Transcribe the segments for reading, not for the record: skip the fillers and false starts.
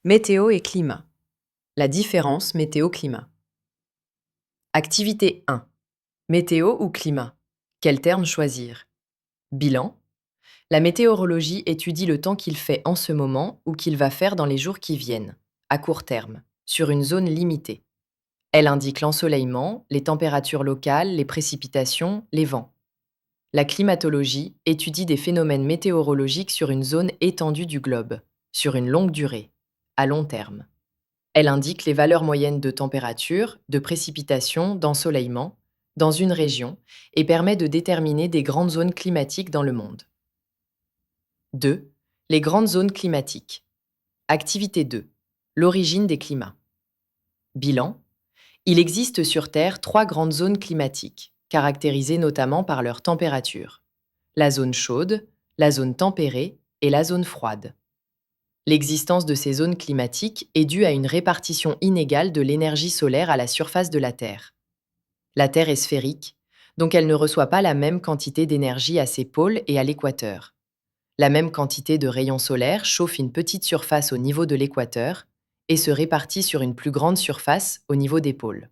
Météo et climat. La différence météo-climat. Activité 1. Météo ou climat? Quel terme choisir? Bilan. La météorologie étudie le temps qu'il fait en ce moment ou qu'il va faire dans les jours qui viennent, à court terme, sur une zone limitée. Elle indique l'ensoleillement, les températures locales, les précipitations, les vents. La climatologie étudie des phénomènes météorologiques sur une zone étendue du globe, sur une longue durée, à long terme. Elle indique les valeurs moyennes de température, de précipitation, d'ensoleillement dans une région et permet de déterminer des grandes zones climatiques dans le monde. 2. Les grandes zones climatiques. Activité 2. L'origine des climats. Bilan. Il existe sur Terre 3 grandes zones climatiques, caractérisées notamment par leur température. La zone chaude, la zone tempérée et la zone froide. L'existence de ces zones climatiques est due à une répartition inégale de l'énergie solaire à la surface de la Terre. La Terre est sphérique, donc elle ne reçoit pas la même quantité d'énergie à ses pôles et à l'équateur. La même quantité de rayons solaires chauffe une petite surface au niveau de l'équateur et se répartit sur une plus grande surface au niveau des pôles.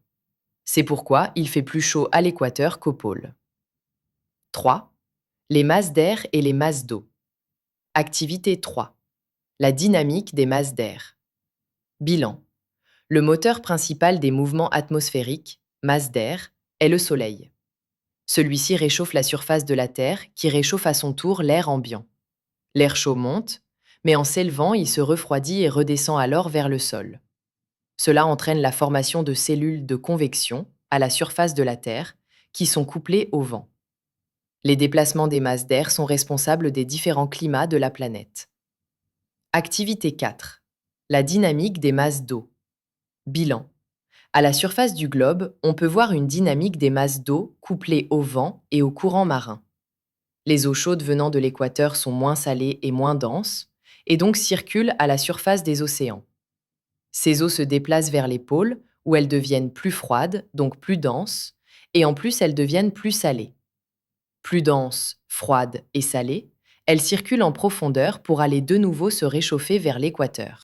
C'est pourquoi il fait plus chaud à l'équateur qu'aux pôles. 3. Les masses d'air et les masses d'eau. Activité 3. La dynamique des masses d'air. Bilan. Le moteur principal des mouvements atmosphériques, masse d'air, est le Soleil. Celui-ci réchauffe la surface de la Terre qui réchauffe à son tour l'air ambiant. L'air chaud monte, mais en s'élevant, il se refroidit et redescend alors vers le sol. Cela entraîne la formation de cellules de convection à la surface de la Terre qui sont couplées au vent. Les déplacements des masses d'air sont responsables des différents climats de la planète. Activité 4. La dynamique des masses d'eau. Bilan. À la surface du globe, on peut voir une dynamique des masses d'eau couplées au vent et aux courants marins. Les eaux chaudes venant de l'équateur sont moins salées et moins denses, et donc circulent à la surface des océans. Ces eaux se déplacent vers les pôles, où elles deviennent plus froides, donc plus denses, et en plus elles deviennent plus salées. Plus denses, froides et salées, elles circulent en profondeur pour aller de nouveau se réchauffer vers l'équateur.